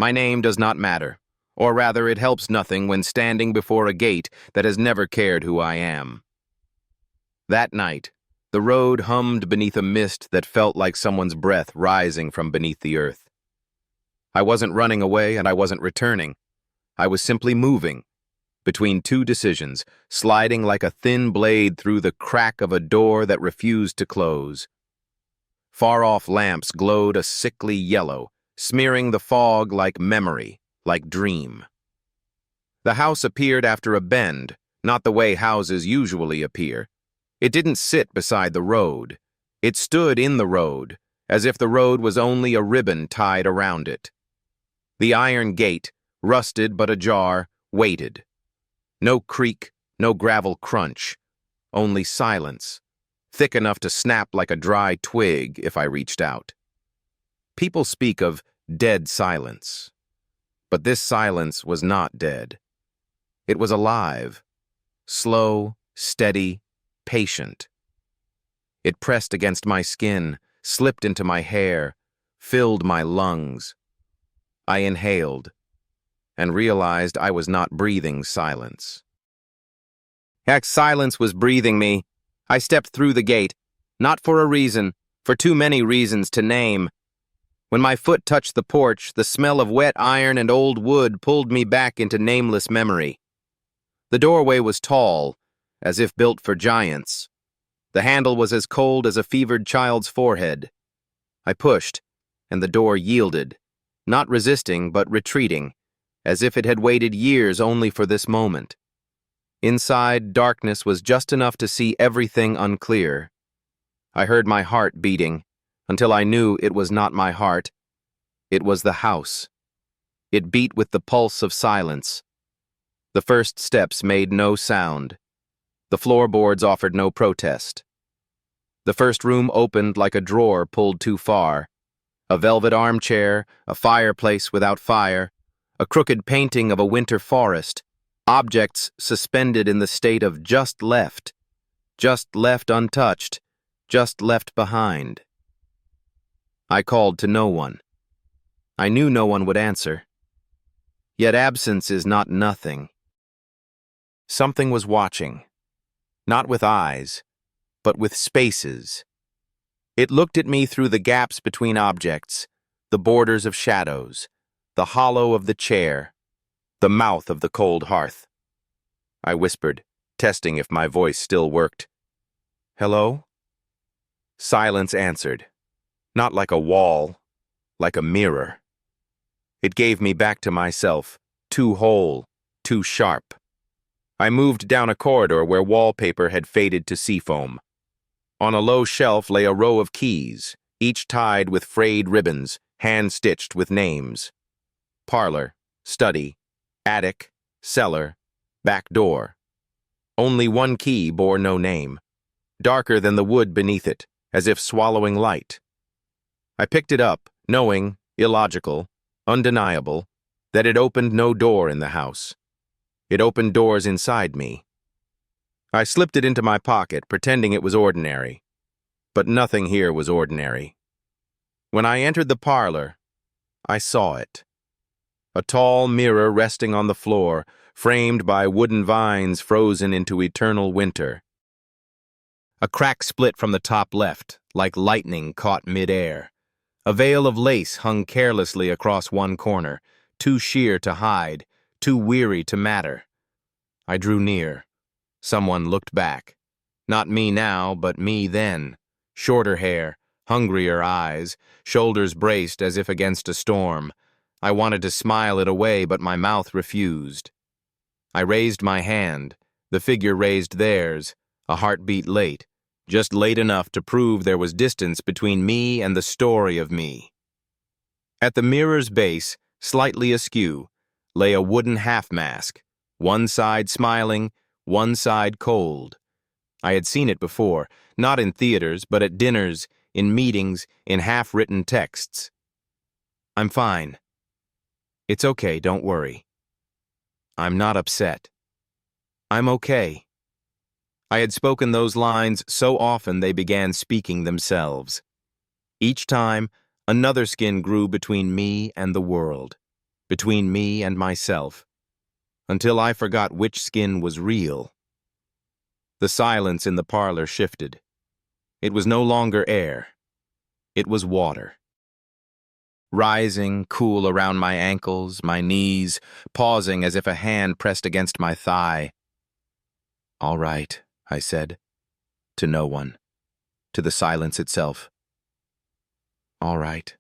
My name does not matter, or rather it helps nothing when standing before a gate that has never cared who I am. That night, the road hummed beneath a mist that felt like someone's breath rising from beneath the earth. I wasn't running away and I wasn't returning. I was simply moving, between two decisions, sliding like a thin blade through the crack of a door that refused to close. Far-off lamps glowed a sickly yellow, smearing the fog like memory, like dream. The house appeared after a bend, not the way houses usually appear. It didn't sit beside the road. It stood in the road, as if the road was only a ribbon tied around it. The iron gate, rusted but ajar, waited. No creak, no gravel crunch, only silence, thick enough to snap like a dry twig if I reached out. People speak of dead silence, but this silence was not dead. It was alive, slow, steady, patient. It pressed against my skin, slipped into my hair, filled my lungs. I inhaled and realized I was not breathing silence. Heck, silence was breathing me. I stepped through the gate, not for a reason, for too many reasons to name. When my foot touched the porch, the smell of wet iron and old wood pulled me back into nameless memory. The doorway was tall, as if built for giants. The handle was as cold as a fevered child's forehead. I pushed, and the door yielded, not resisting but retreating, as if it had waited years only for this moment. Inside, darkness was just enough to see everything unclear. I heard my heart beating, until I knew it was not my heart. It was the house. It beat with the pulse of silence. The first steps made no sound. The floorboards offered no protest. The first room opened like a drawer pulled too far. A velvet armchair, a fireplace without fire, a crooked painting of a winter forest, objects suspended in the state of just left untouched, just left behind. I called to no one. I knew no one would answer. Yet absence is not nothing. Something was watching, not with eyes, but with spaces. It looked at me through the gaps between objects, the borders of shadows, the hollow of the chair, the mouth of the cold hearth. I whispered, testing if my voice still worked. "Hello?" Silence answered, not like a wall, like a mirror. It gave me back to myself, too whole, too sharp. I moved down a corridor where wallpaper had faded to seafoam. On a low shelf lay a row of keys, each tied with frayed ribbons, hand-stitched with names. Parlor, study, attic, cellar, back door. Only one key bore no name, darker than the wood beneath it, as if swallowing light. I picked it up, knowing, illogical, undeniable, that it opened no door in the house. It opened doors inside me. I slipped it into my pocket, pretending it was ordinary. But nothing here was ordinary. When I entered the parlor, I saw it. A tall mirror resting on the floor, framed by wooden vines frozen into eternal winter. A crack split from the top left, like lightning caught mid-air. A veil of lace hung carelessly across one corner, too sheer to hide, too weary to matter. I drew near. Someone looked back. Not me now, but me then. Shorter hair, hungrier eyes, shoulders braced as if against a storm. I wanted to smile it away, but my mouth refused. I raised my hand. The figure raised theirs, a heartbeat late, just late enough to prove there was distance between me and the story of me. At the mirror's base, slightly askew, lay a wooden half-mask, one side smiling, one side cold. I had seen it before, not in theaters, but at dinners, in meetings, in half-written texts. "I'm fine. It's okay, don't worry. I'm not upset. I'm okay." I had spoken those lines so often they began speaking themselves. Each time, another skin grew between me and the world. between me and myself, until I forgot which skin was real. The silence in the parlor shifted. It was no longer air. It was water. Rising, cool around my ankles, my knees, pausing as if a hand pressed against my thigh. "All right," I said, to no one, to the silence itself. "All right."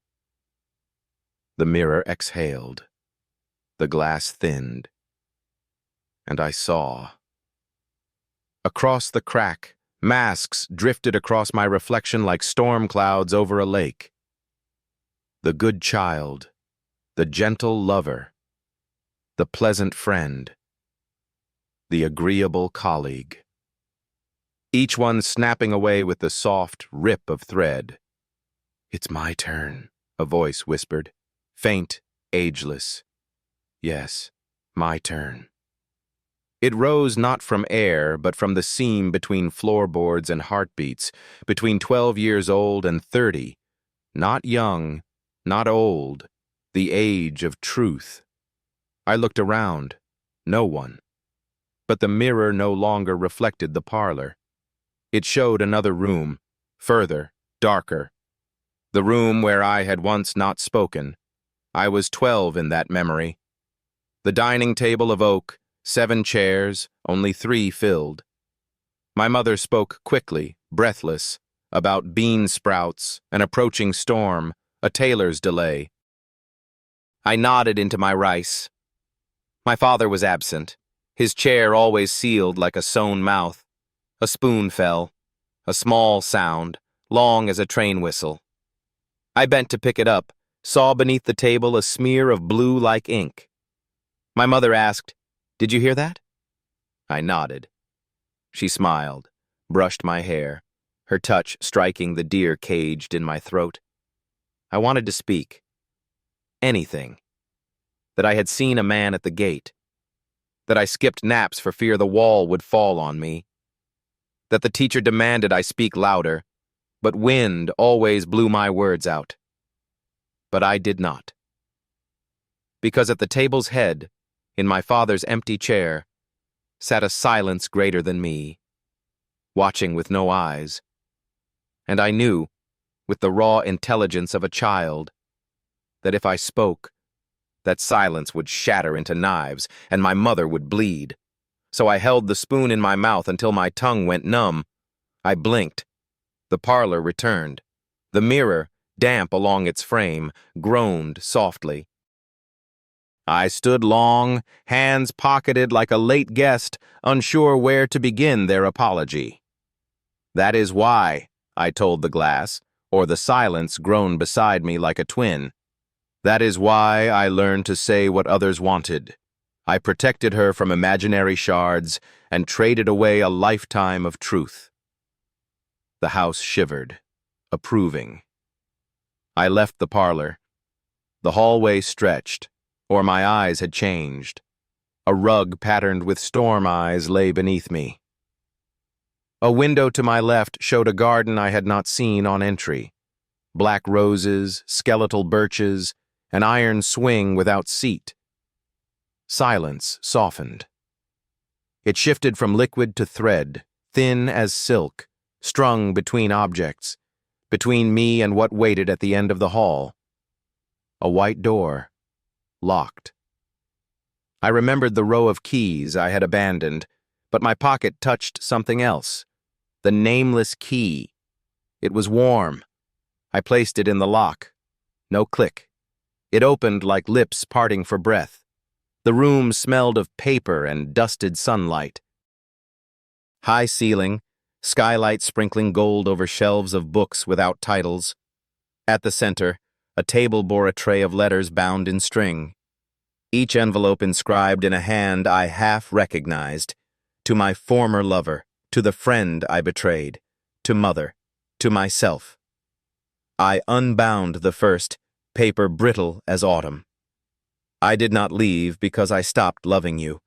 The mirror exhaled. The glass thinned. And I saw. Across the crack, masks drifted across my reflection like storm clouds over a lake. The good child, the gentle lover, the pleasant friend, the agreeable colleague. Each one snapping away with the soft rip of thread. "It's my turn," a voice whispered, faint, ageless. Yes, my turn. It rose not from air, but from the seam between floorboards and heartbeats, between 12 years old and 30, not young, not old, the age of truth. I looked around. No one. But the mirror no longer reflected the parlor. It showed another room, further, darker. The room where I had once not spoken. I was 12 in that memory. The dining table of oak, 7 chairs, only 3 filled. My mother spoke quickly, breathless, about bean sprouts, an approaching storm, a tailor's delay. I nodded into my rice. My father was absent, his chair always sealed like a sewn mouth. A spoon fell, a small sound, long as a train whistle. I bent to pick it up, saw beneath the table a smear of blue like ink. My mother asked, "Did you hear that?" I nodded. She smiled, brushed my hair, her touch striking the deer caged in my throat. I wanted to speak. Anything. That I had seen a man at the gate. That I skipped naps for fear the wall would fall on me. That the teacher demanded I speak louder, but wind always blew my words out. But I did not. Because at the table's head, in my father's empty chair, sat a silence greater than me, watching with no eyes. And I knew, with the raw intelligence of a child, that if I spoke, that silence would shatter into knives and my mother would bleed. So I held the spoon in my mouth until my tongue went numb. I blinked. The parlor returned. The mirror, damp along its frame, groaned softly. I stood long, hands pocketed like a late guest, unsure where to begin their apology. "That is why," I told the glass, or the silence groaned beside me like a twin. "That is why I learned to say what others wanted. I protected her from imaginary shards and traded away a lifetime of truth." The house shivered, approving. I left the parlor. The hallway stretched, or my eyes had changed. A rug patterned with storm eyes lay beneath me. A window to my left showed a garden I had not seen on entry. Black roses, skeletal birches, an iron swing without seat. Silence softened. It shifted from liquid to thread, thin as silk, strung between objects, between me and what waited at the end of the hall. A white door, locked. I remembered the row of keys I had abandoned, but my pocket touched something else. The nameless key. It was warm. I placed it in the lock. No click. It opened like lips parting for breath. The room smelled of paper and dusted sunlight. High ceiling, skylight sprinkling gold over shelves of books without titles. At the center, a table bore a tray of letters bound in string. Each envelope inscribed in a hand I half recognized. To my former lover, to the friend I betrayed, to mother, to myself. I unbound the first, paper brittle as autumn. I did not leave because I stopped loving you.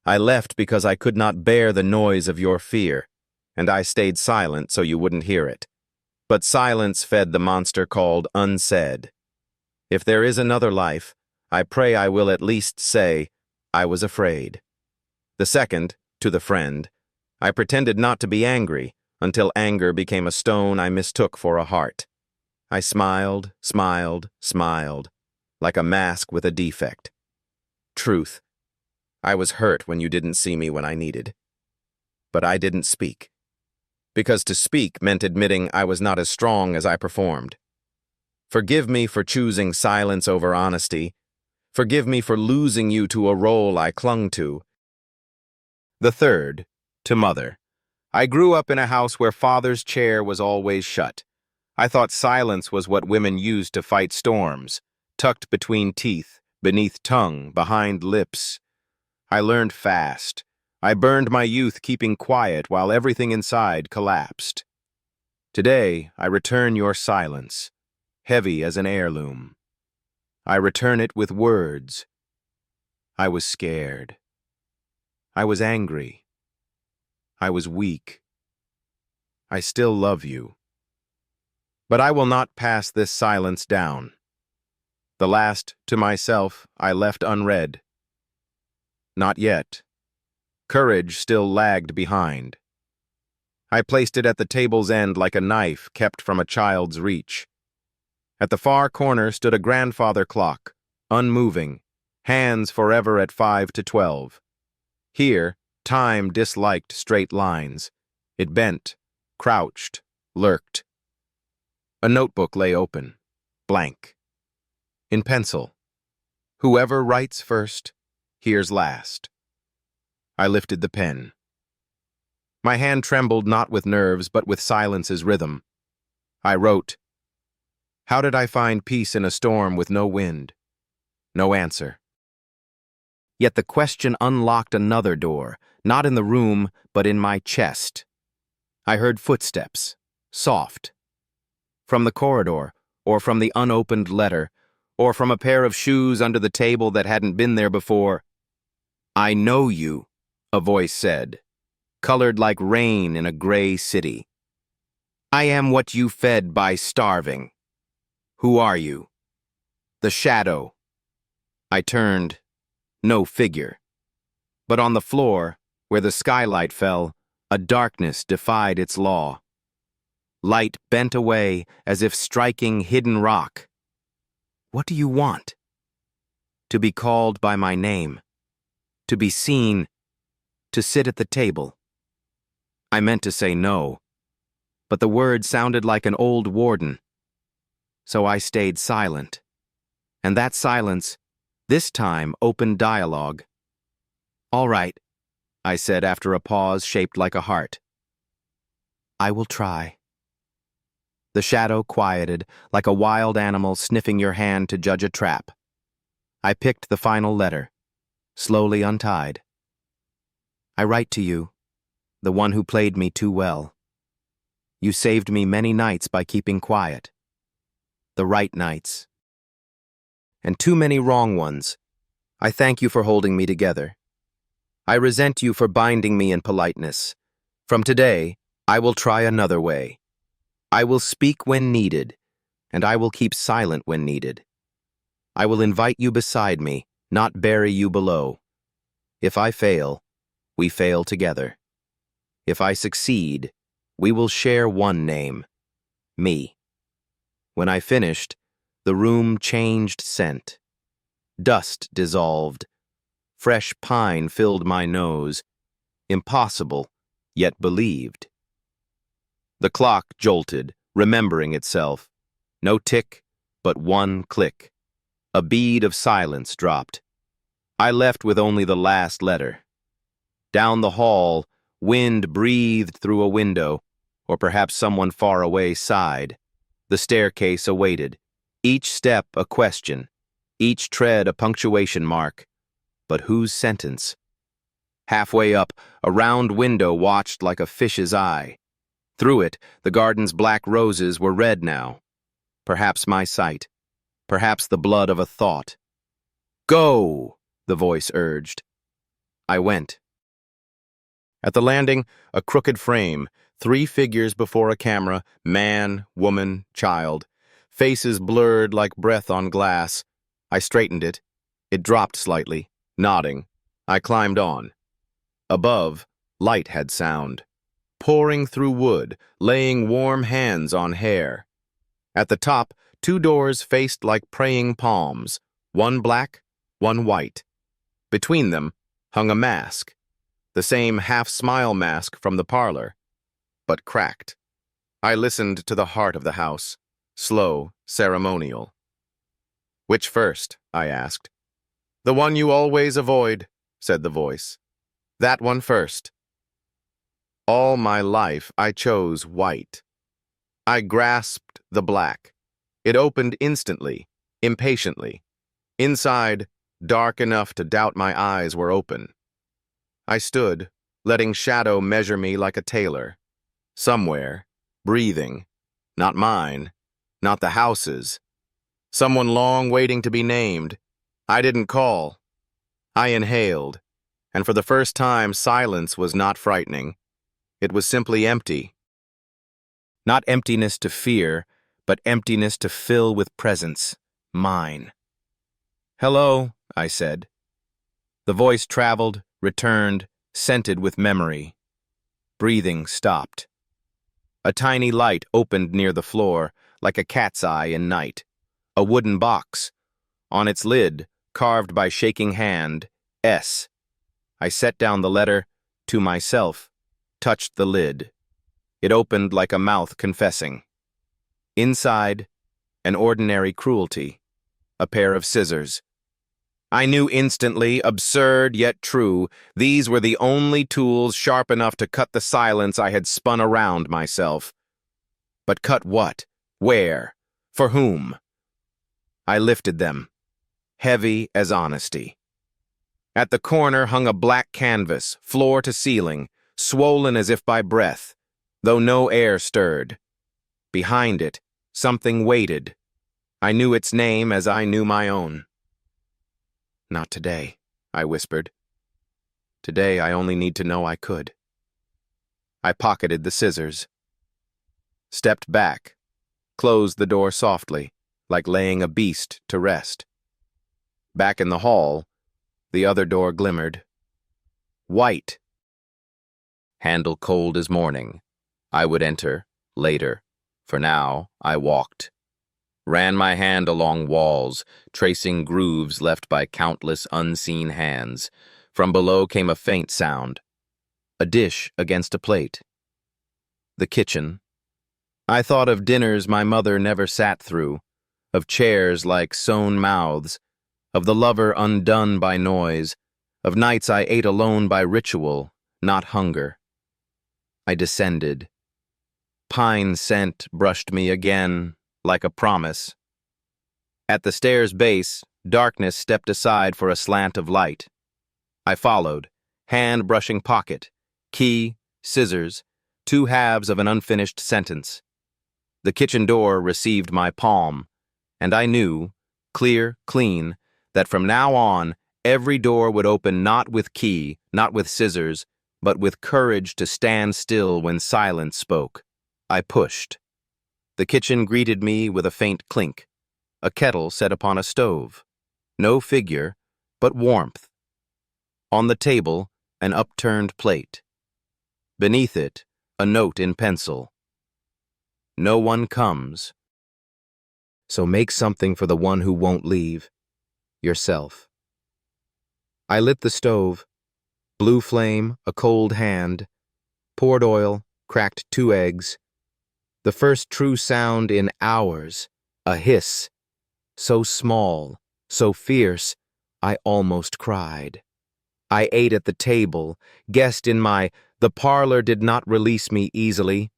I left because I could not bear the noise of your fear, and I stayed silent so you wouldn't hear it. But silence fed the monster called unsaid. If there is another life, I pray I will at least say, I was afraid. The second, to the friend, I pretended not to be angry until anger became a stone I mistook for a heart. I smiled, smiled, smiled, like a mask with a defect. Truth, I was hurt when you didn't see me when I needed. But I didn't speak. Because to speak meant admitting I was not as strong as I performed. Forgive me for choosing silence over honesty. Forgive me for losing you to a role I clung to. The third, to Mother. I grew up in a house where Father's chair was always shut. I thought silence was what women used to fight storms, tucked between teeth, beneath tongue, behind lips. I learned fast. I burned my youth keeping quiet while everything inside collapsed. Today, I return your silence, heavy as an heirloom. I return it with words. I was scared. I was angry. I was weak. I still love you. But I will not pass this silence down. The last, to myself, I left unread. Not yet. Courage still lagged behind. I placed it at the table's end like a knife kept from a child's reach. At the far corner stood a grandfather clock, unmoving, hands forever at 5 to 12. Here, time disliked straight lines. It bent, crouched, lurked. A notebook lay open, blank. In pencil, whoever writes first, hears last. I lifted the pen. My hand trembled not with nerves, but with silence's rhythm. I wrote, "How did I find peace in a storm with no wind?" No answer. Yet the question unlocked another door, not in the room, but in my chest. I heard footsteps, soft. From the corridor, or from the unopened letter, or from a pair of shoes under the table that hadn't been there before. "I know you," a voice said, colored like rain in a gray city. "I am what you fed by starving. Who are you?" The shadow. I turned. No figure. But on the floor, where the skylight fell, a darkness defied its law. Light bent away as if striking hidden rock. "What do you want?" To be called by my name. To be seen. To sit at the table. I meant to say no, but the word sounded like an old warden. So I stayed silent. And that silence, this time, opened dialogue. "All right," I said after a pause shaped like a heart. "I will try." The shadow quieted, like a wild animal sniffing your hand to judge a trap. I picked the final letter, slowly untied. "I write to you, the one who played me too well. You saved me many nights by keeping quiet. The right nights. And too many wrong ones. I thank you for holding me together. I resent you for binding me in politeness. From today, I will try another way. I will speak when needed, and I will keep silent when needed. I will invite you beside me, not bury you below. If I fail, we fail together. If I succeed, we will share one name, me." When I finished, the room changed scent. Dust dissolved. Fresh pine filled my nose. Impossible, yet believed. The clock jolted, remembering itself. No tick, but one click. A bead of silence dropped. I left with only the last letter. Down the hall, wind breathed through a window, or perhaps someone far away sighed. The staircase awaited. Each step a question, each tread a punctuation mark. But whose sentence? Halfway up, a round window watched like a fish's eye. Through it, the garden's black roses were red now. Perhaps my sight. Perhaps the blood of a thought. "Go!" the voice urged. I went. At the landing, a crooked frame, 3 figures before a camera, man, woman, child. Faces blurred like breath on glass. I straightened it, It dropped slightly, nodding. I climbed on. Above, light had sound, pouring through wood, laying warm hands on hair. At the top, two doors faced like praying palms, one black, one white. Between them hung a mask, the same half-smile mask from the parlor, but cracked. I listened to the heart of the house, slow, ceremonial. "Which first?" I asked. "The one you always avoid," said the voice. "That one first." All my life I chose white. I grasped the black. It opened instantly, impatiently. Inside, dark enough to doubt my eyes were open. I stood, letting shadow measure me like a tailor. Somewhere, breathing. Not mine, not the house's. Someone long waiting to be named. I didn't call. I inhaled, and for the first time silence was not frightening. It was simply empty. Not emptiness to fear, but emptiness to fill with presence, mine. "Hello," I said. The voice traveled, returned, scented with memory. Breathing stopped. A tiny light opened near the floor, like a cat's eye in night. A wooden box. On its lid, carved by shaking hand, S. I set down the letter, to myself, touched the lid. It opened like a mouth confessing. Inside, an ordinary cruelty. A pair of scissors. I knew instantly, absurd yet true, these were the only tools sharp enough to cut the silence I had spun around myself. But cut what? Where? For whom? I lifted them, heavy as honesty. At the corner hung a black canvas, floor to ceiling, swollen as if by breath, though no air stirred. Behind it, something waited. I knew its name as I knew my own. "Not today," I whispered. "Today I only need to know I could." I pocketed the scissors. Stepped back, closed the door softly, like laying a beast to rest. Back in the hall, the other door glimmered. White. Handle cold as morning. I would enter, later. For now, I walked. Ran my hand along walls, tracing grooves left by countless unseen hands. From below came a faint sound. A dish against a plate. The kitchen. I thought of dinners my mother never sat through, of chairs like sewn mouths, of the lover undone by noise, of nights I ate alone by ritual, not hunger. I descended. Pine scent brushed me again, like a promise. At the stairs' base, darkness stepped aside for a slant of light. I followed, hand brushing pocket, key, scissors, two halves of an unfinished sentence. The kitchen door received my palm, and I knew, clear, clean, that from now on, every door would open not with key, not with scissors, but with courage to stand still when silence spoke. I pushed. The kitchen greeted me with a faint clink, a kettle set upon a stove. No figure, but warmth. On the table, an upturned plate. Beneath it, a note in pencil. No one comes. So make something for the one who won't leave. Yourself. I lit the stove. Blue flame, a cold hand. Poured oil, cracked 2 eggs. The first true sound in hours, a hiss. So small, so fierce, I almost cried. I ate at the table, guessed in the parlor did not release me easily.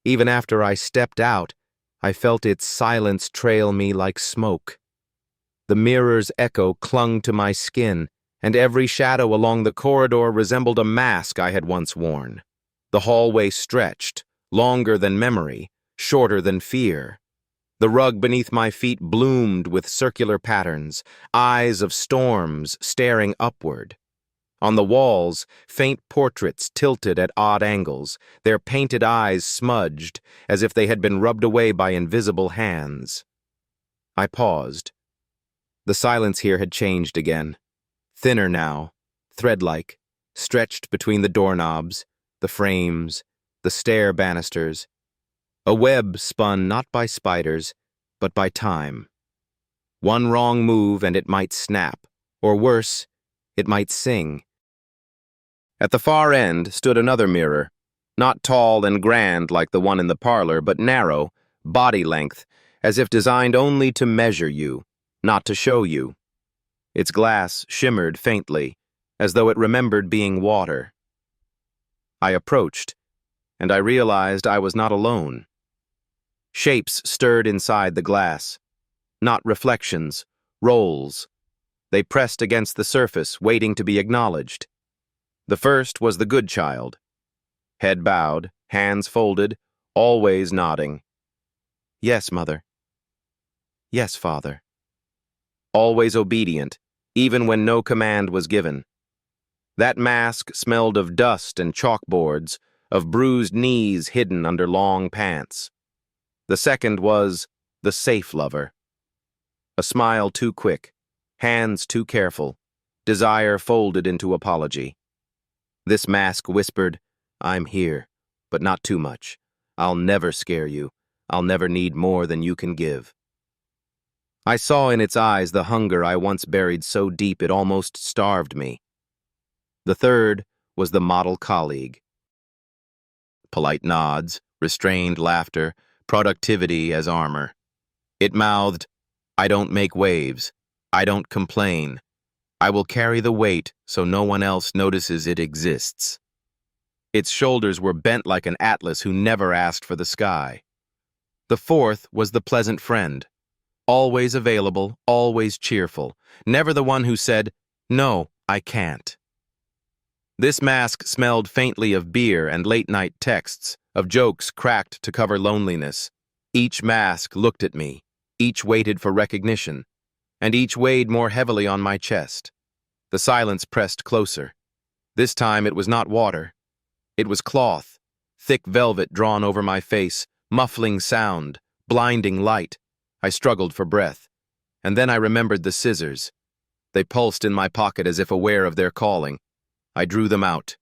Even after I stepped out, I felt its silence trail me like smoke. The mirror's echo clung to my skin, and every shadow along the corridor resembled a mask I had once worn. The hallway stretched, longer than memory, shorter than fear. The rug beneath my feet bloomed with circular patterns, eyes of storms staring upward. On the walls, faint portraits tilted at odd angles, their painted eyes smudged, as if they had been rubbed away by invisible hands. I paused. The silence here had changed again. Thinner now, thread-like, stretched between the doorknobs, the frames, the stair banisters. A web spun not by spiders, but by time. One wrong move and it might snap, or worse, it might sing. At the far end stood another mirror, not tall and grand like the one in the parlor, but narrow, body length, as if designed only to measure you, not to show you. Its glass shimmered faintly, as though it remembered being water. I approached, and I realized I was not alone. Shapes stirred inside the glass, not reflections, rolls. They pressed against the surface, waiting to be acknowledged. The first was the good child. Head bowed, hands folded, always nodding. Yes, mother. Yes, father. Always obedient, even when no command was given. That mask smelled of dust and chalkboards, of bruised knees hidden under long pants. The second was the safe lover. A smile too quick, hands too careful, desire folded into apology. This mask whispered, I'm here, but not too much. I'll never scare you. I'll never need more than you can give. I saw in its eyes the hunger I once buried so deep it almost starved me. The third was the model colleague. Polite nods, restrained laughter, productivity as armor. It mouthed, I don't make waves. I don't complain. I will carry the weight so no one else notices it exists. Its shoulders were bent like an atlas who never asked for the sky. The fourth was the pleasant friend. Always available, always cheerful, never the one who said, no, I can't. This mask smelled faintly of beer and late-night texts, of jokes cracked to cover loneliness. Each mask looked at me, each waited for recognition, and each weighed more heavily on my chest. The silence pressed closer. This time it was not water. It was cloth, thick velvet drawn over my face, muffling sound, blinding light. I struggled for breath, and then I remembered the scissors. They pulsed in my pocket as if aware of their calling. I drew them out.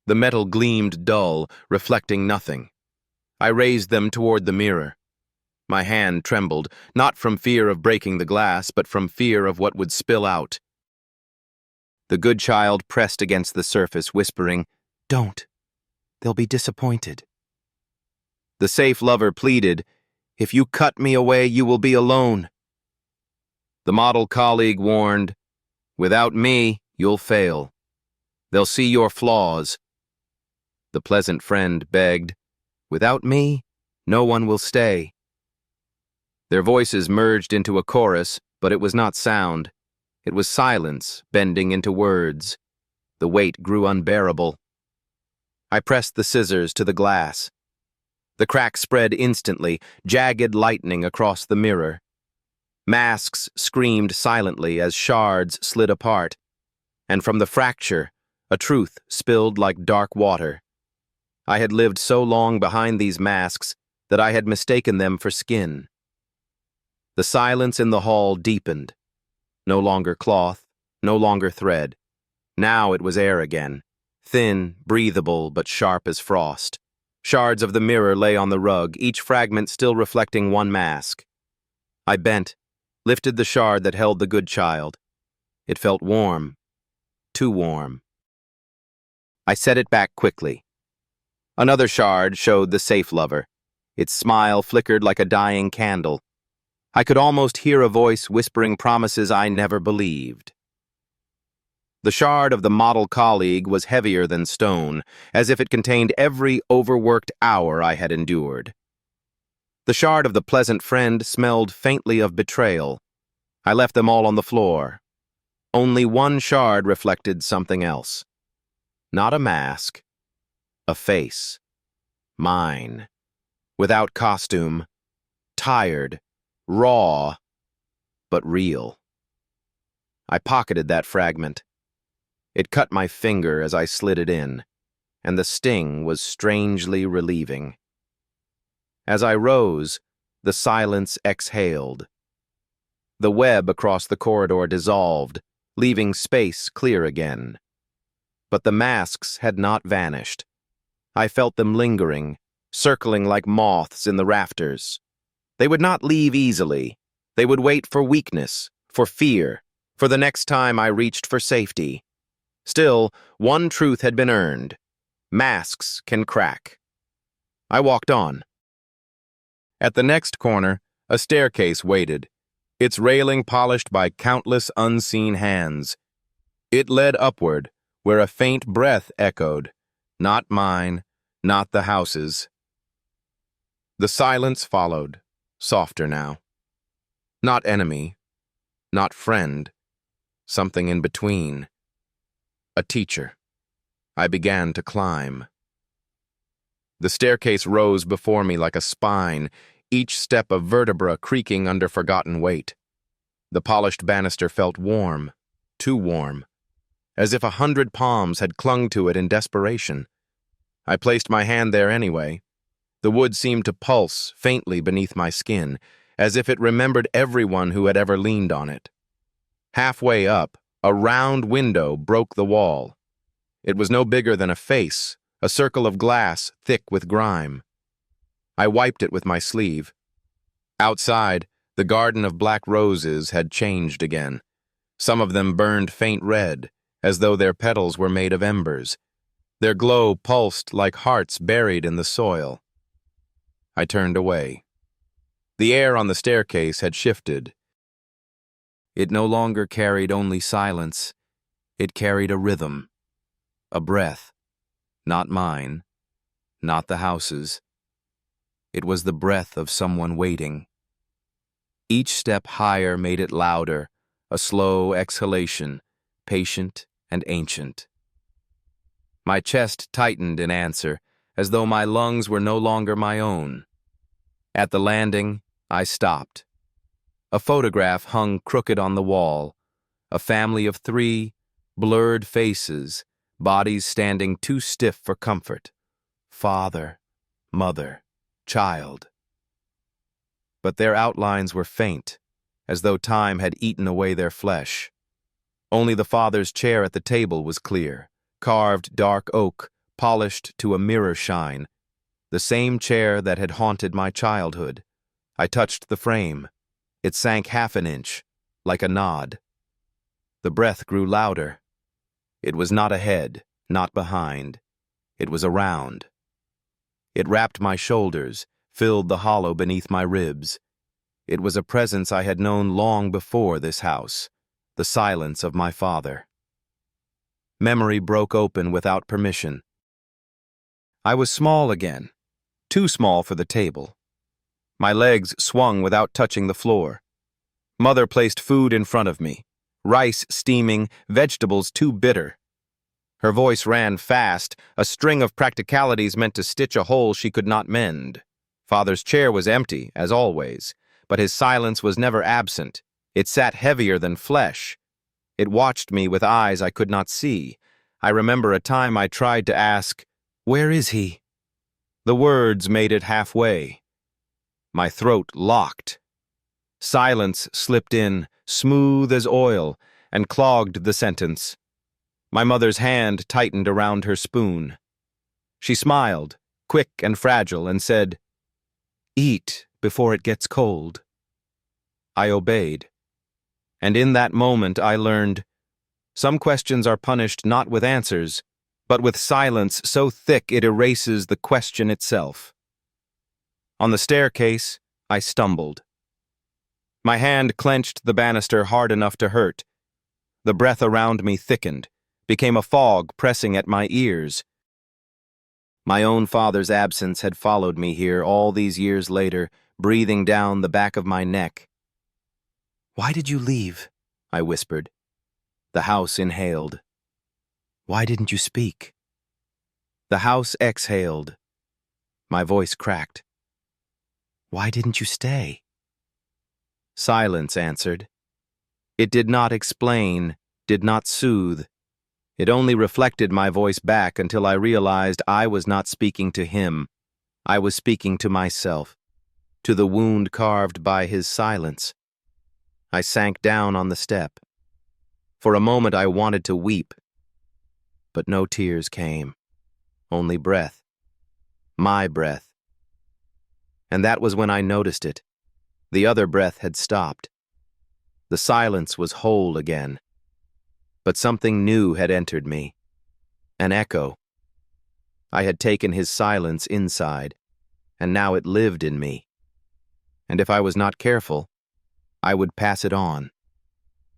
The metal gleamed dull, reflecting nothing. I raised them toward the mirror. My hand trembled, not from fear of breaking the glass, but from fear of what would spill out. The good child pressed against the surface, whispering, Don't. They'll be disappointed. The safe lover pleaded, If you cut me away, you will be alone. The model colleague warned, Without me, you'll fail. They'll see your flaws. The pleasant friend begged, Without me, no one will stay. Their voices merged into a chorus, but it was not sound. It was silence, bending into words. The weight grew unbearable. I pressed the scissors to the glass. The crack spread instantly, jagged lightning across the mirror. Masks screamed silently as shards slid apart, and from the fracture, a truth spilled like dark water. I had lived so long behind these masks that I had mistaken them for skin. The silence in the hall deepened. No longer cloth, no longer thread. Now it was air again, thin, breathable, but sharp as frost. Shards of the mirror lay on the rug, each fragment still reflecting one mask. I bent, lifted the shard that held the good child. It felt warm, too warm. I set it back quickly. Another shard showed the safe lover. Its smile flickered like a dying candle. I could almost hear a voice whispering promises I never believed. The shard of the model colleague was heavier than stone, as if it contained every overworked hour I had endured. The shard of the pleasant friend smelled faintly of betrayal. I left them all on the floor. Only one shard reflected something else. Not a mask. A face. Mine. Without costume. Tired. Raw. But real. I pocketed that fragment. It cut my finger as I slid it in, and the sting was strangely relieving. As I rose, the silence exhaled. The web across the corridor dissolved, leaving space clear again. But the masks had not vanished. I felt them lingering, circling like moths in the rafters. They would not leave easily. They would wait for weakness, for fear, for the next time I reached for safety. Still, one truth had been earned. Masks can crack. I walked on. At the next corner, a staircase waited, its railing polished by countless unseen hands. It led upward, where a faint breath echoed, not mine, not the house's. The silence followed, softer now. Not enemy, not friend, something in between. A teacher. I began to climb. The staircase rose before me like a spine, each step a vertebra creaking under forgotten weight. The polished banister felt warm, too warm, as if 100 palms had clung to it in desperation. I placed my hand there anyway. The wood seemed to pulse faintly beneath my skin, as if it remembered everyone who had ever leaned on it. Halfway up, a round window broke the wall. It was no bigger than a face, a circle of glass thick with grime. I wiped it with my sleeve. Outside, the garden of black roses had changed again. Some of them burned faint red, as though their petals were made of embers. Their glow pulsed like hearts buried in the soil. I turned away. The air on the staircase had shifted. It no longer carried only silence. It carried a rhythm, a breath. Not mine, not the house's. It was the breath of someone waiting. Each step higher made it louder, a slow exhalation, patient and ancient. My chest tightened in answer, as though my lungs were no longer my own. At the landing, I stopped. A photograph hung crooked on the wall, a family of 3, blurred faces, bodies standing too stiff for comfort. Father, mother, child. But their outlines were faint, as though time had eaten away their flesh. Only the father's chair at the table was clear, carved dark oak, polished to a mirror shine, the same chair that had haunted my childhood. I touched the frame. It sank half an inch, like a nod. The breath grew louder. It was not ahead, not behind. It was around. It wrapped my shoulders, filled the hollow beneath my ribs. It was a presence I had known long before this house, the silence of my father. Memory broke open without permission. I was small again, too small for the table. My legs swung without touching the floor. Mother placed food in front of me, rice steaming, vegetables too bitter. Her voice ran fast, a string of practicalities meant to stitch a hole she could not mend. Father's chair was empty, as always, but his silence was never absent. It sat heavier than flesh. It watched me with eyes I could not see. I remember a time I tried to ask, "Where is he?" The words made it halfway. My throat locked. Silence slipped in, smooth as oil, and clogged the sentence. My mother's hand tightened around her spoon. She smiled, quick and fragile, and said, "Eat before it gets cold." I obeyed. And in that moment I learned, some questions are punished not with answers, but with silence so thick it erases the question itself. On the staircase, I stumbled. My hand clenched the banister hard enough to hurt. The breath around me thickened, became a fog pressing at my ears. My own father's absence had followed me here all these years later, breathing down the back of my neck. "Why did you leave?" I whispered. The house inhaled. "Why didn't you speak?" The house exhaled. My voice cracked. "Why didn't you stay?" Silence answered. It did not explain, did not soothe. It only reflected my voice back until I realized I was not speaking to him. I was speaking to myself, to the wound carved by his silence. I sank down on the step. For a moment I wanted to weep, but no tears came, only breath. My breath. And that was when I noticed it. The other breath had stopped. The silence was whole again. But something new had entered me. An echo. I had taken his silence inside, and now it lived in me. And if I was not careful, I would pass it on.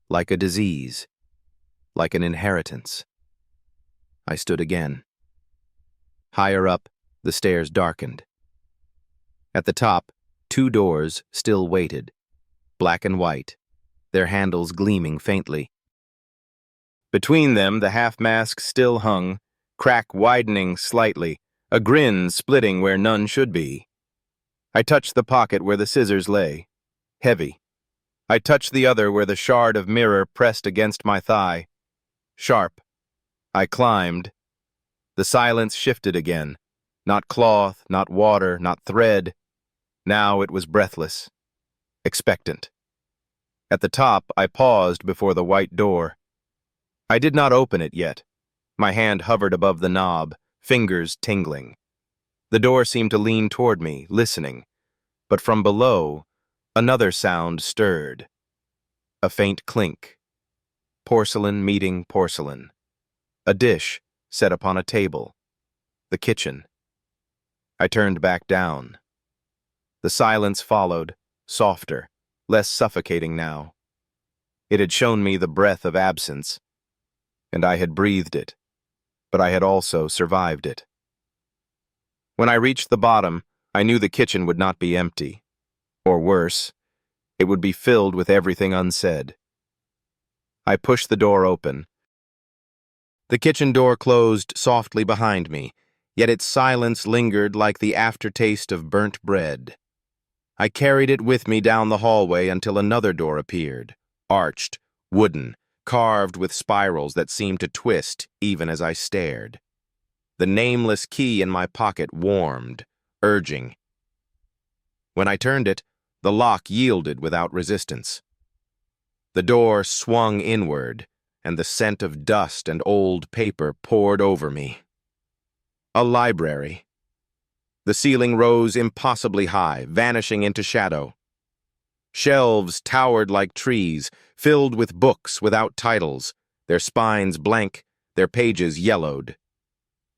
Like a disease. Like an inheritance. I stood again. Higher up, the stairs darkened. At the top, 2 doors still waited, black and white, their handles gleaming faintly. Between them, the half-mask still hung, crack widening slightly, a grin splitting where none should be. I touched the pocket where the scissors lay, heavy. I touched the other where the shard of mirror pressed against my thigh, sharp. I climbed. The silence shifted again. Not cloth, not water, not thread. Now it was breathless, expectant. At the top, I paused before the white door. I did not open it yet. My hand hovered above the knob, fingers tingling. The door seemed to lean toward me, listening. But from below, another sound stirred. A faint clink. Porcelain meeting porcelain. A dish set upon a table. The kitchen. I turned back down. The silence followed, softer, less suffocating now. It had shown me the breath of absence, and I had breathed it, but I had also survived it. When I reached the bottom, I knew the kitchen would not be empty. Or worse, it would be filled with everything unsaid. I pushed the door open. The kitchen door closed softly behind me, yet its silence lingered like the aftertaste of burnt bread. I carried it with me down the hallway until another door appeared, arched, wooden, carved with spirals that seemed to twist even as I stared. The nameless key in my pocket warmed, urging. When I turned it, the lock yielded without resistance. The door swung inward, and the scent of dust and old paper poured over me. A library. The ceiling rose impossibly high, vanishing into shadow. Shelves towered like trees, filled with books without titles, their spines blank, their pages yellowed.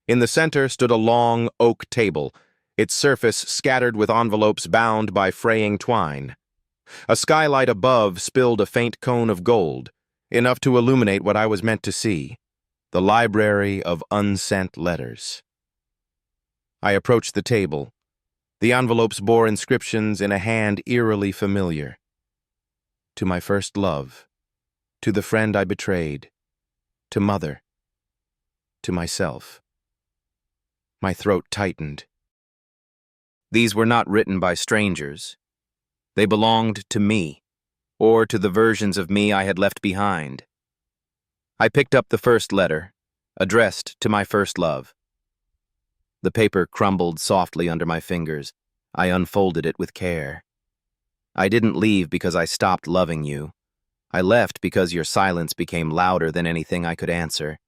In the center stood a long oak table, its surface scattered with envelopes bound by fraying twine. A skylight above spilled a faint cone of gold, enough to illuminate what I was meant to see, the library of unsent letters. I approached the table. The envelopes bore inscriptions in a hand eerily familiar. To my first love, to the friend I betrayed, to mother, to myself. My throat tightened. These were not written by strangers. They belonged to me, or to the versions of me I had left behind. I picked up the first letter, addressed to my first love. The paper crumbled softly under my fingers. I unfolded it with care. I didn't leave because I stopped loving you. I left because your silence became louder than anything I could answer.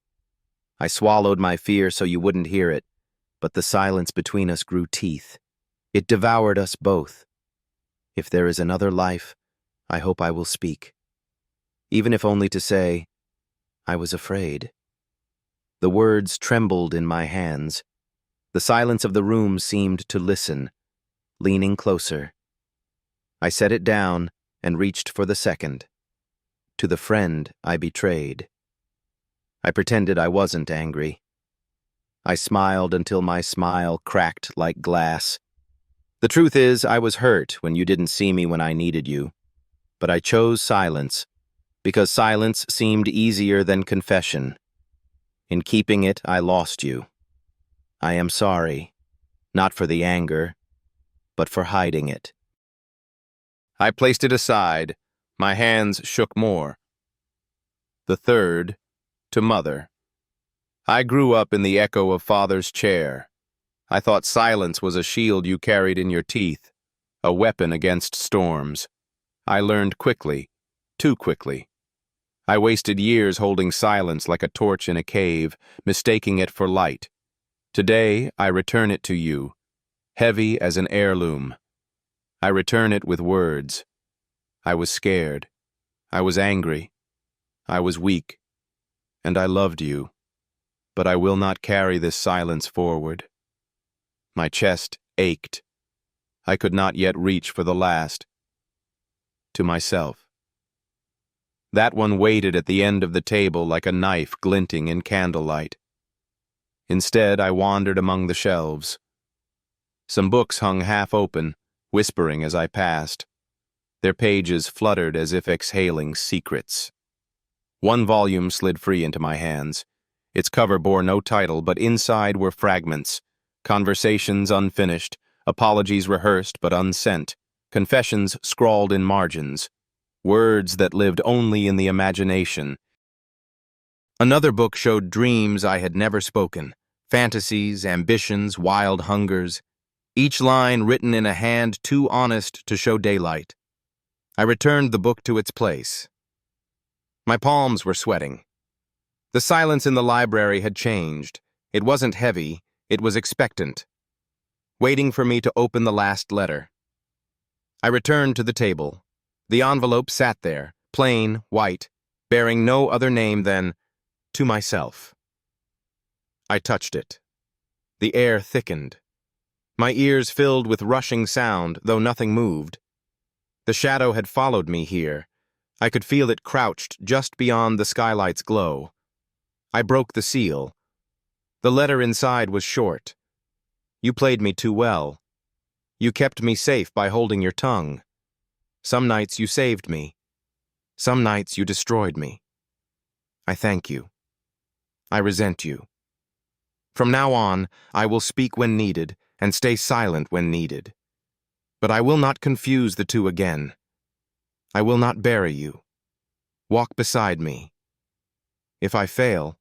I swallowed my fear so you wouldn't hear it, but the silence between us grew teeth. It devoured us both. If there is another life, I hope I will speak. Even if only to say, I was afraid. The words trembled in my hands. The silence of the room seemed to listen, leaning closer. I set it down and reached for the second. To the friend I betrayed. I pretended I wasn't angry. I smiled until my smile cracked like glass. The truth is, I was hurt when you didn't see me when I needed you. But I chose silence, because silence seemed easier than confession. In keeping it, I lost you. I am sorry, not for the anger, but for hiding it. I placed it aside. My hands shook more. The third, to Mother. I grew up in the echo of Father's chair. I thought silence was a shield you carried in your teeth, a weapon against storms. I learned quickly, too quickly. I wasted years holding silence like a torch in a cave, mistaking it for light. Today, I return it to you, heavy as an heirloom. I return it with words. I was scared. I was angry. I was weak. And I loved you. But I will not carry this silence forward. My chest ached. I could not yet reach for the last. To myself. That one waited at the end of the table like a knife glinting in candlelight. Instead, I wandered among the shelves. Some books hung half open, whispering as I passed. Their pages fluttered as if exhaling secrets. One volume slid free into my hands. Its cover bore no title, but inside were fragments, conversations unfinished, apologies rehearsed but unsent, confessions scrawled in margins, words that lived only in the imagination. Another book showed dreams I had never spoken, fantasies, ambitions, wild hungers, each line written in a hand too honest to show daylight. I returned the book to its place. My palms were sweating. The silence in the library had changed. It wasn't heavy, it was expectant, waiting for me to open the last letter. I returned to the table. The envelope sat there, plain, white, bearing no other name than "To myself." I touched it. The air thickened. My ears filled with rushing sound, though nothing moved. The shadow had followed me here. I could feel it crouched just beyond the skylight's glow. I broke the seal. The letter inside was short. You played me too well. You kept me safe by holding your tongue. Some nights you saved me. Some nights you destroyed me. I thank you. I resent you. From now on, I will speak when needed and stay silent when needed. But I will not confuse the two again. I will not bury you. Walk beside me. If I fail,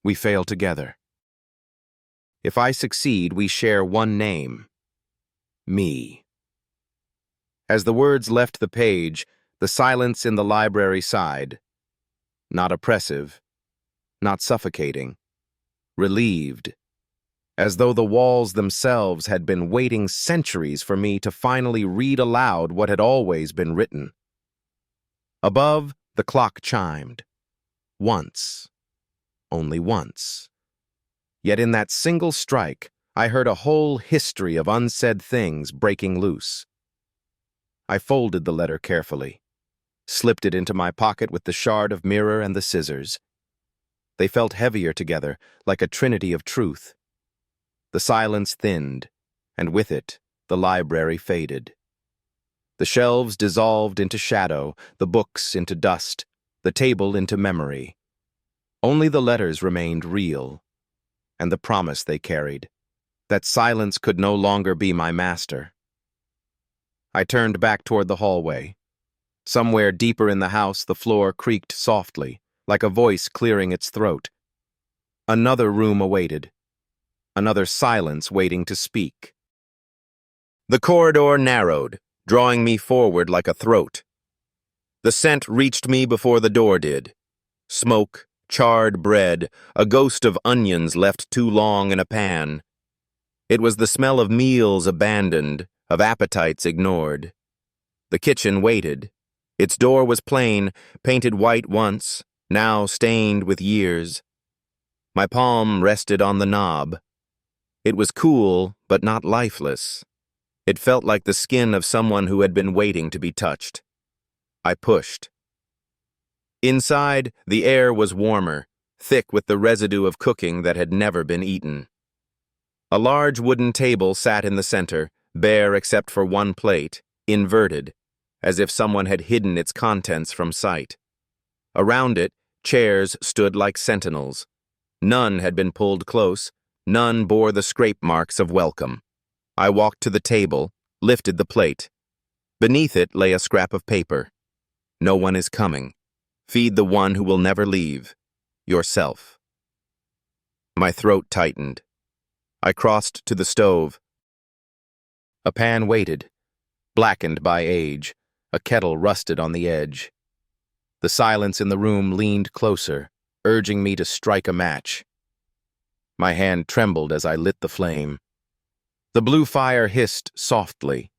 we fail together. If I succeed, we share one name. Me. As the words left the page, the silence in the library sighed. Not oppressive, not suffocating, relieved, as though the walls themselves had been waiting centuries for me to finally read aloud what had always been written. Above, the clock chimed. Once. Only once. Yet in that single strike, I heard a whole history of unsaid things breaking loose. I folded the letter carefully, slipped it into my pocket with the shard of mirror and the scissors. They felt heavier together, like a trinity of truth. The silence thinned, and with it, the library faded. The shelves dissolved into shadow, the books into dust, the table into memory. Only the letters remained real, and the promise they carried, that silence could no longer be my master. I turned back toward the hallway. Somewhere deeper in the house, the floor creaked softly, like a voice clearing its throat. Another room awaited, another silence waiting to speak. The corridor narrowed, drawing me forward like a throat. The scent reached me before the door did. Smoke, charred bread, a ghost of onions left too long in a pan. It was the smell of meals abandoned, of appetites ignored. The kitchen waited. Its door was plain, painted white once, now stained with years. My palm rested on the knob. It was cool, but not lifeless. It felt like the skin of someone who had been waiting to be touched. I pushed. Inside, the air was warmer, thick with the residue of cooking that had never been eaten. A large wooden table sat in the center, bare except for one plate, inverted, as if someone had hidden its contents from sight. Around it, chairs stood like sentinels. None had been pulled close, none bore the scrape marks of welcome. I walked to the table, lifted the plate. Beneath it lay a scrap of paper. No one is coming. Feed the one who will never leave. Yourself. My throat tightened. I crossed to the stove. A pan waited, blackened by age. A kettle rusted on the edge. The silence in the room leaned closer, urging me to strike a match. My hand trembled as I lit the flame. The blue fire hissed softly,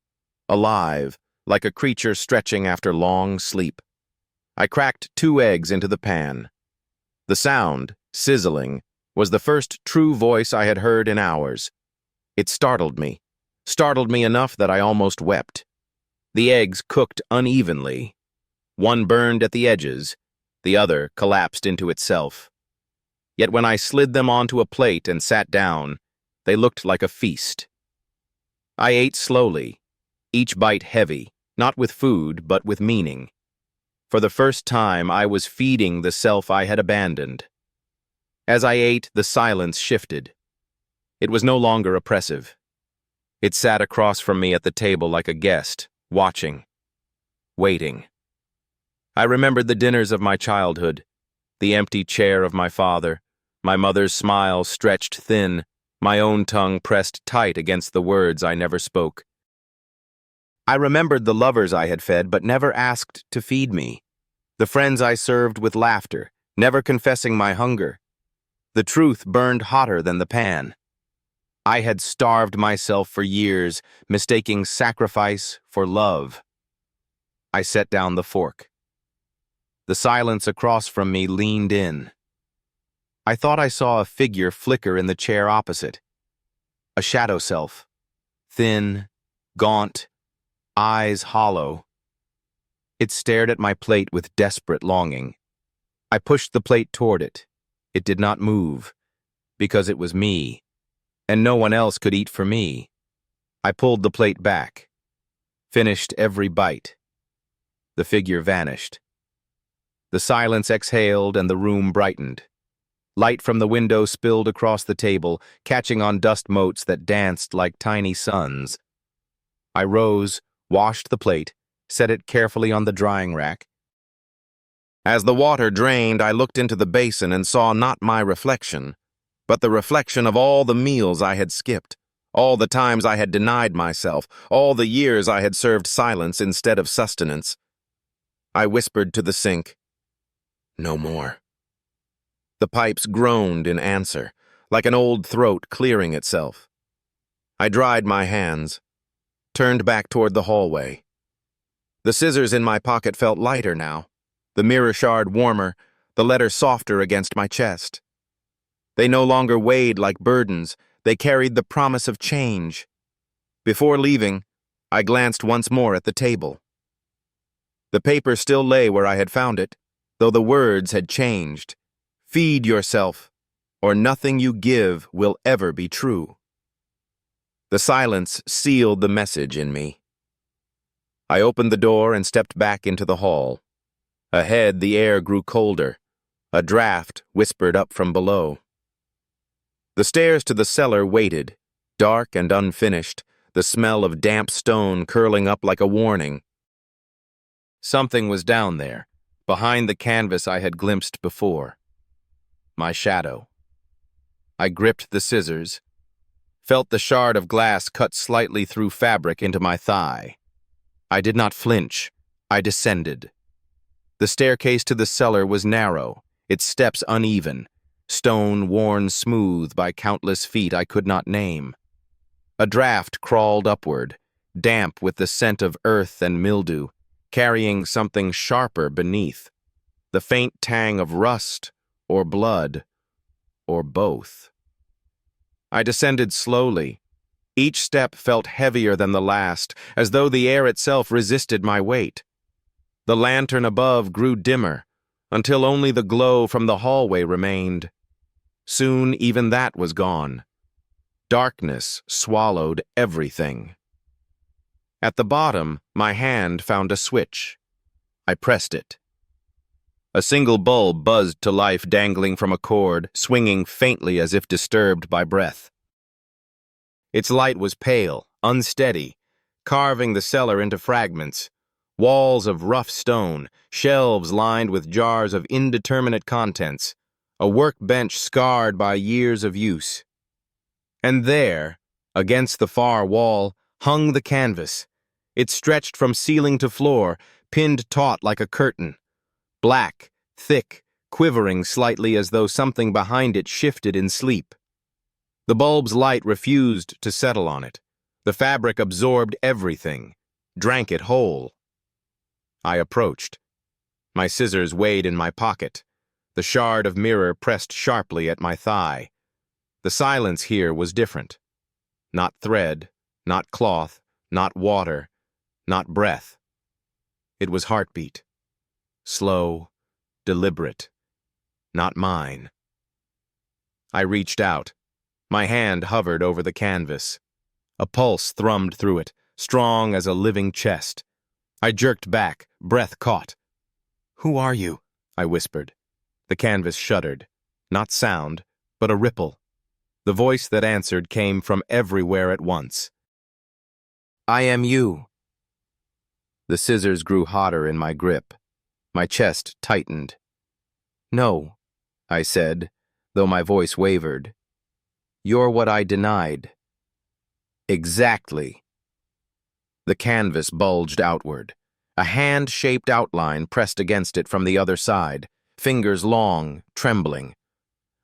alive, like a creature stretching after long sleep. I cracked 2 eggs into the pan. The sound, sizzling, was the first true voice I had heard in hours. It startled me enough that I almost wept. The eggs cooked unevenly. One burned at the edges, the other collapsed into itself. Yet when I slid them onto a plate and sat down, they looked like a feast. I ate slowly, each bite heavy, not with food, but with meaning. For the first time, I was feeding the self I had abandoned. As I ate, the silence shifted. It was no longer oppressive. It sat across from me at the table like a guest, watching, waiting. I remembered the dinners of my childhood, the empty chair of my father, my mother's smile stretched thin, my own tongue pressed tight against the words I never spoke. I remembered the lovers I had fed but never asked to feed me, the friends I served with laughter, never confessing my hunger. The truth burned hotter than the pan. I had starved myself for years, mistaking sacrifice for love. I set down the fork. The silence across from me leaned in. I thought I saw a figure flicker in the chair opposite. A shadow self. Thin, gaunt, eyes hollow. It stared at my plate with desperate longing. I pushed the plate toward it. It did not move, because it was me, and no one else could eat for me. I pulled the plate back, finished every bite. The figure vanished. The silence exhaled and the room brightened. Light from the window spilled across the table, catching on dust motes that danced like tiny suns. I rose, washed the plate, set it carefully on the drying rack. As the water drained, I looked into the basin and saw not my reflection, but the reflection of all the meals I had skipped, all the times I had denied myself, all the years I had served silence instead of sustenance. I whispered to the sink, "No more." The pipes groaned in answer, like an old throat clearing itself. I dried my hands, turned back toward the hallway. The scissors in my pocket felt lighter now, the mirror shard warmer, the letter softer against my chest. They no longer weighed like burdens, they carried the promise of change. Before leaving, I glanced once more at the table. The paper still lay where I had found it, though the words had changed. Feed yourself, or nothing you give will ever be true. The silence sealed the message in me. I opened the door and stepped back into the hall. Ahead, the air grew colder. A draft whispered up from below. The stairs to the cellar waited, dark and unfinished, the smell of damp stone curling up like a warning. Something was down there, behind the canvas I had glimpsed before. My shadow. I gripped the scissors, felt the shard of glass cut slightly through fabric into my thigh. I did not flinch. I descended. The staircase to the cellar was narrow, its steps uneven, stone worn smooth by countless feet I could not name. A draft crawled upward, damp with the scent of earth and mildew, carrying something sharper beneath, the faint tang of rust or blood, or both. I descended slowly. Each step felt heavier than the last, as though the air itself resisted my weight. The lantern above grew dimmer, until only the glow from the hallway remained. Soon even that was gone. Darkness swallowed everything. At the bottom, my hand found a switch. I pressed it. A single bulb buzzed to life, dangling from a cord, swinging faintly as if disturbed by breath. Its light was pale, unsteady, carving the cellar into fragments. Walls of rough stone, shelves lined with jars of indeterminate contents, a workbench scarred by years of use. And there, against the far wall, hung the canvas. It stretched from ceiling to floor, pinned taut like a curtain. Black, thick, quivering slightly as though something behind it shifted in sleep. The bulb's light refused to settle on it. The fabric absorbed everything, drank it whole. I approached. My scissors weighed in my pocket. The shard of mirror pressed sharply at my thigh. The silence here was different. Not thread, not cloth, not water, not breath. It was heartbeat. Slow, deliberate. Not mine. I reached out. My hand hovered over the canvas. A pulse thrummed through it, strong as a living chest. I jerked back, breath caught. "Who are you?" I whispered. The canvas shuddered. Not sound, but a ripple. The voice that answered came from everywhere at once. "I am you." The scissors grew hotter in my grip. My chest tightened. "No," I said, though my voice wavered. "You're what I denied." "Exactly." The canvas bulged outward. A hand-shaped outline pressed against it from the other side, fingers long, trembling.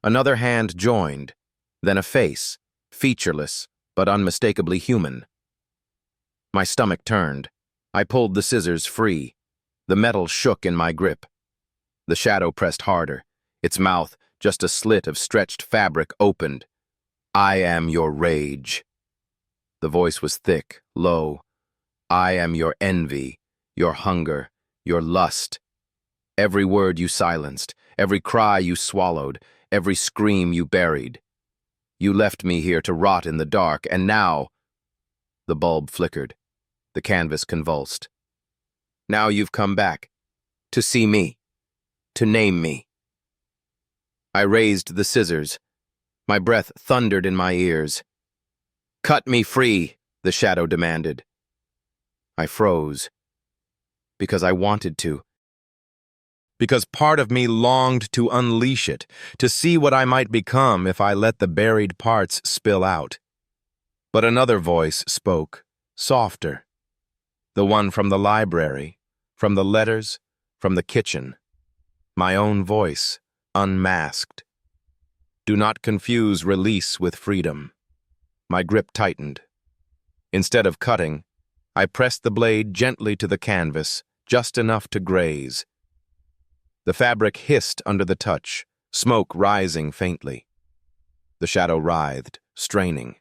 Another hand joined, then a face, featureless but unmistakably human. My stomach turned. I pulled the scissors free. The metal shook in my grip. The shadow pressed harder. Its mouth, just a slit of stretched fabric, opened. "I am your rage." The voice was thick, low. "I am your envy, your hunger, your lust. Every word you silenced, every cry you swallowed, every scream you buried. You left me here to rot in the dark, and now—" The bulb flickered. The canvas convulsed. "Now you've come back. To see me. To name me." I raised the scissors. My breath thundered in my ears. "Cut me free," the shadow demanded. I froze. Because I wanted to. Because part of me longed to unleash it, to see what I might become if I let the buried parts spill out. But another voice spoke, softer. The one from the library, from the letters, from the kitchen. My own voice, unmasked. Do not confuse release with freedom. My grip tightened. Instead of cutting, I pressed the blade gently to the canvas, just enough to graze. The fabric hissed under the touch, smoke rising faintly. The shadow writhed, straining.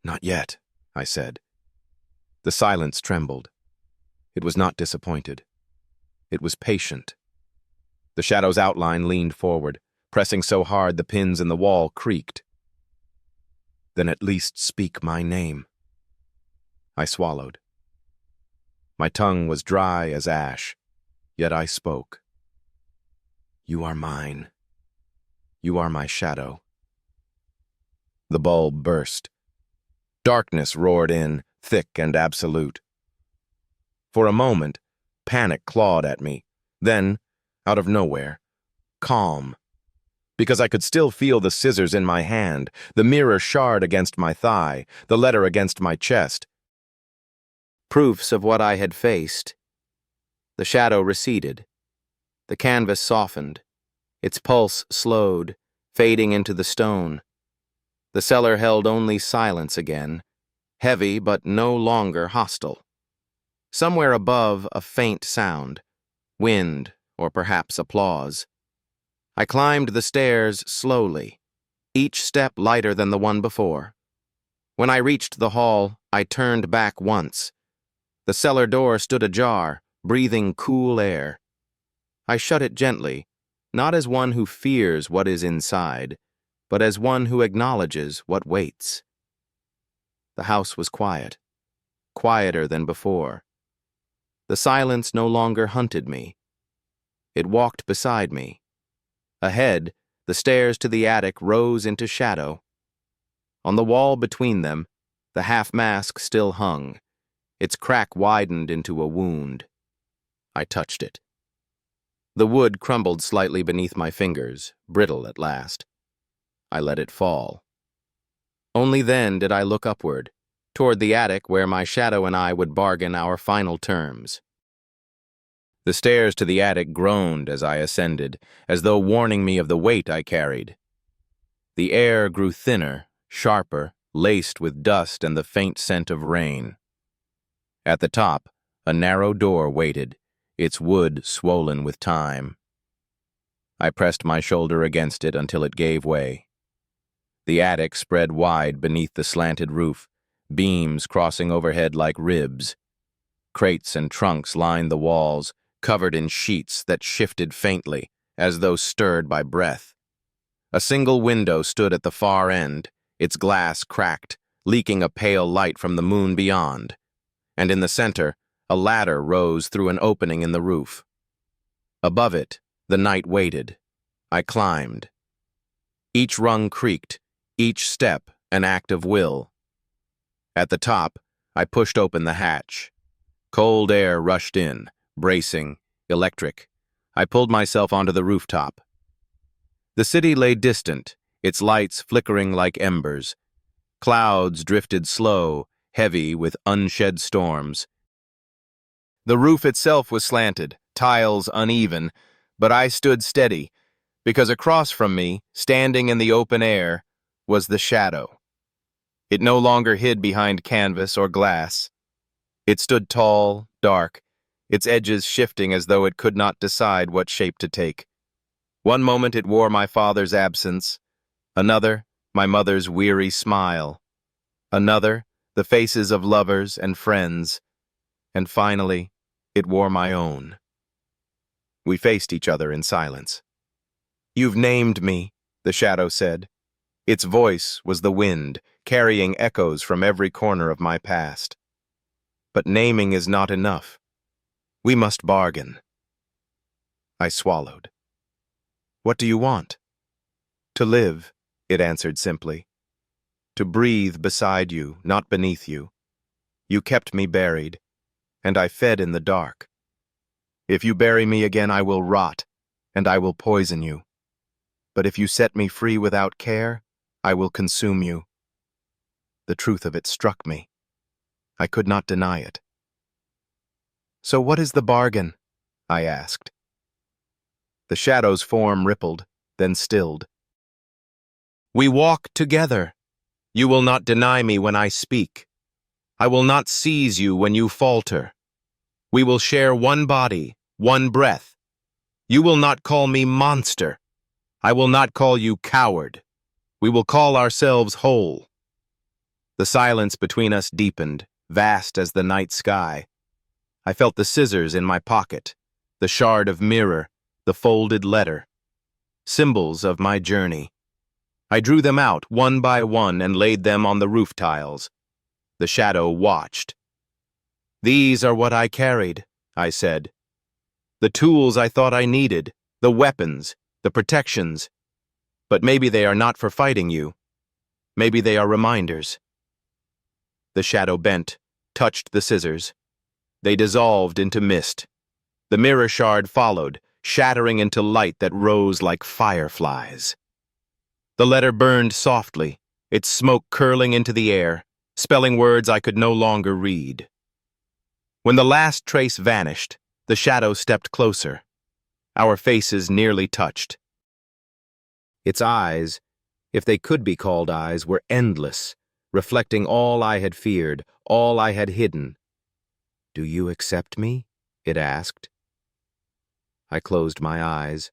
"Not yet," I said. The silence trembled. It was not disappointed. It was patient. The shadow's outline leaned forward, pressing so hard the pins in the wall creaked. "Then at least speak my name." I swallowed. My tongue was dry as ash, yet I spoke. "You are mine. You are my shadow." The bulb burst. Darkness roared in, thick and absolute. For a moment, panic clawed at me. Then, out of nowhere, calm. Because I could still feel the scissors in my hand, the mirror shard against my thigh, the letter against my chest. Proofs of what I had faced. The shadow receded. The canvas softened. Its pulse slowed, fading into the stone. The cellar held only silence again, heavy but no longer hostile. Somewhere above, a faint sound, wind or perhaps applause. I climbed the stairs slowly, each step lighter than the one before. When I reached the hall, I turned back once. The cellar door stood ajar, breathing cool air. I shut it gently, not as one who fears what is inside, but as one who acknowledges what waits. The house was quiet, quieter than before. The silence no longer hunted me. It walked beside me. Ahead, the stairs to the attic rose into shadow. On the wall between them, the half-mask still hung. Its crack widened into a wound. I touched it. The wood crumbled slightly beneath my fingers, brittle at last. I let it fall. Only then did I look upward, toward the attic where my shadow and I would bargain our final terms. The stairs to the attic groaned as I ascended, as though warning me of the weight I carried. The air grew thinner, sharper, laced with dust and the faint scent of rain. At the top, a narrow door waited, its wood swollen with time. I pressed my shoulder against it until it gave way. The attic spread wide beneath the slanted roof, beams crossing overhead like ribs. Crates and trunks lined the walls, covered in sheets that shifted faintly, as though stirred by breath. A single window stood at the far end, its glass cracked, leaking a pale light from the moon beyond. And in the center, a ladder rose through an opening in the roof. Above it, the night waited. I climbed. Each rung creaked, each step an act of will. At the top, I pushed open the hatch. Cold air rushed in, bracing, electric. I pulled myself onto the rooftop. The city lay distant, its lights flickering like embers. Clouds drifted slow, heavy with unshed storms. The roof itself was slanted, tiles uneven, but I stood steady, because across from me, standing in the open air, was the shadow. It no longer hid behind canvas or glass. It stood tall, dark, its edges shifting as though it could not decide what shape to take. One moment it wore my father's absence, another, my mother's weary smile, another, the faces of lovers and friends, and finally, it wore my own. We faced each other in silence. "You've named me," the shadow said. Its voice was the wind, carrying echoes from every corner of my past. But naming is not enough. We must bargain. I swallowed. "What do you want?" "To live," it answered simply. "To breathe beside you, not beneath you. You kept me buried, and I fed in the dark. If you bury me again, I will rot, and I will poison you. But if you set me free without care, I will consume you." The truth of it struck me. I could not deny it. "So what is the bargain?" I asked. The shadow's form rippled, then stilled. "We walk together. You will not deny me when I speak. I will not seize you when you falter. We will share one body, one breath. You will not call me monster. I will not call you coward. We will call ourselves whole." The silence between us deepened, vast as the night sky. I felt the scissors in my pocket, the shard of mirror, the folded letter. Symbols of my journey. I drew them out one by one and laid them on the roof tiles. The shadow watched. "These are what I carried," I said. "The tools I thought I needed, the weapons, the protections. But maybe they are not for fighting you. Maybe they are reminders." The shadow bent, touched the scissors. They dissolved into mist. The mirror shard followed, shattering into light that rose like fireflies. The letter burned softly, its smoke curling into the air, spelling words I could no longer read. When the last trace vanished, the shadow stepped closer. Our faces nearly touched. Its eyes, if they could be called eyes, were endless, reflecting all I had feared, all I had hidden. "Do you accept me?" it asked. I closed my eyes.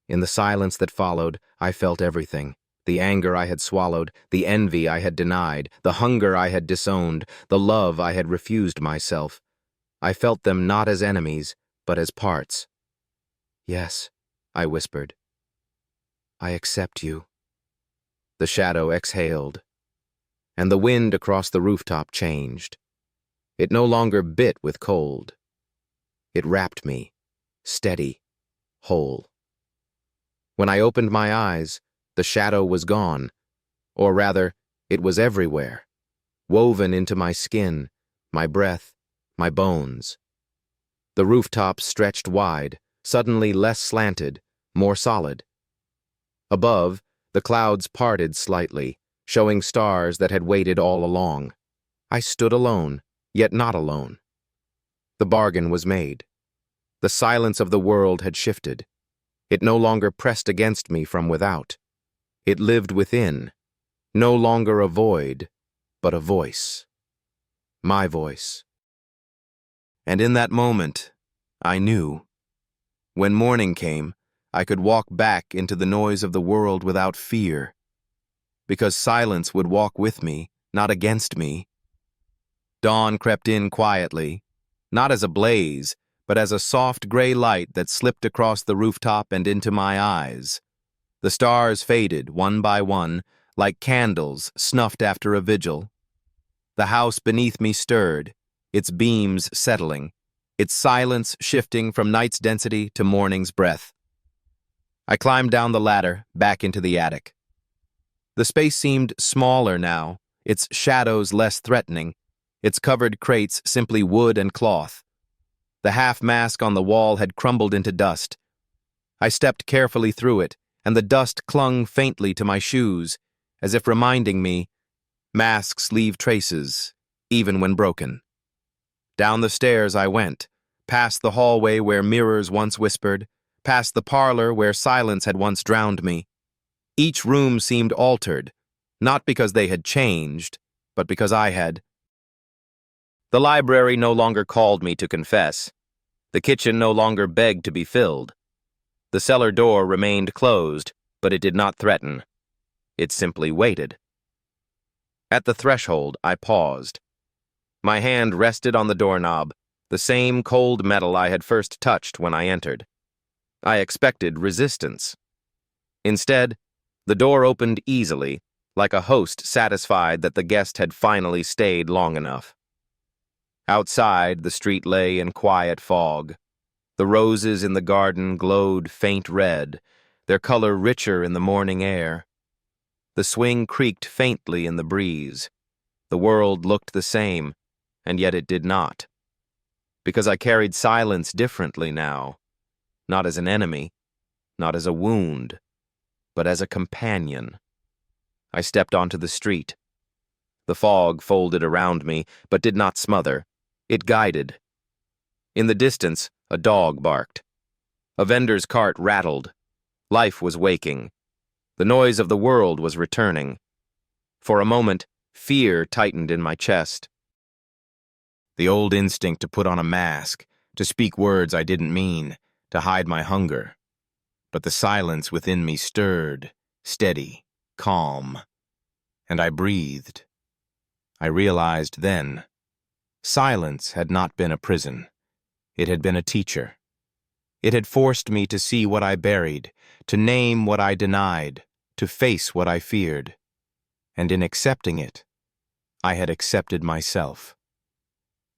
In the silence that followed, I felt everything. The anger I had swallowed, the envy I had denied, the hunger I had disowned, the love I had refused myself. I felt them not as enemies, but as parts. "Yes," I whispered. "I accept you." The shadow exhaled, and the wind across the rooftop changed. It no longer bit with cold. It wrapped me, steady, whole. When I opened my eyes, the shadow was gone, or rather, it was everywhere, woven into my skin, my breath, my bones. The rooftop stretched wide, suddenly less slanted, more solid. Above, the clouds parted slightly, showing stars that had waited all along. I stood alone, yet not alone. The bargain was made. The silence of the world had shifted. It no longer pressed against me from without. It lived within, no longer a void, but a voice. My voice. And in that moment, I knew. When morning came, I could walk back into the noise of the world without fear, because silence would walk with me, not against me. Dawn crept in quietly, not as a blaze, but as a soft gray light that slipped across the rooftop and into my eyes. The stars faded, one by one, like candles snuffed after a vigil. The house beneath me stirred, its beams settling, its silence shifting from night's density to morning's breath. I climbed down the ladder, back into the attic. The space seemed smaller now, its shadows less threatening, its covered crates simply wood and cloth. The half-mask on the wall had crumbled into dust. I stepped carefully through it, and the dust clung faintly to my shoes, as if reminding me, masks leave traces, even when broken. Down the stairs I went, past the hallway where mirrors once whispered, past the parlor where silence had once drowned me. Each room seemed altered, not because they had changed, but because I had. The library no longer called me to confess. The kitchen no longer begged to be filled. The cellar door remained closed, but it did not threaten. It simply waited. At the threshold, I paused. My hand rested on the doorknob, the same cold metal I had first touched when I entered. I expected resistance. Instead, the door opened easily, like a host satisfied that the guest had finally stayed long enough. Outside, the street lay in quiet fog. The roses in the garden glowed faint red, their color richer in the morning air. The swing creaked faintly in the breeze. The world looked the same, and yet it did not. Because I carried silence differently now, not as an enemy, not as a wound, but as a companion. I stepped onto the street. The fog folded around me, but did not smother. It guided. In the distance, a dog barked. A vendor's cart rattled. Life was waking. The noise of the world was returning. For a moment, fear tightened in my chest. The old instinct to put on a mask, to speak words I didn't mean, to hide my hunger. But the silence within me stirred, steady, calm. And I breathed. I realized then, silence had not been a prison. It had been a teacher. It had forced me to see what I buried, to name what I denied, to face what I feared. And in accepting it, I had accepted myself.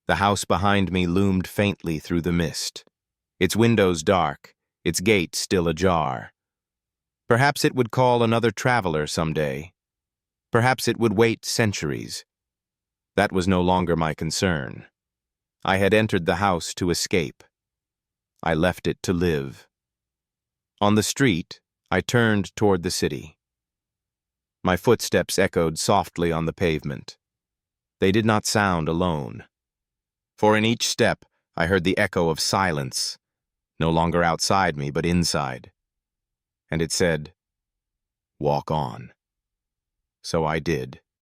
The house behind me loomed faintly through the mist, its windows dark, its gate still ajar. Perhaps it would call another traveler someday. Perhaps it would wait centuries. That was no longer my concern. I had entered the house to escape. I left it to live. On the street, I turned toward the city. My footsteps echoed softly on the pavement. They did not sound alone. For in each step, I heard the echo of silence, no longer outside me, but inside. And it said, "Walk on." So I did.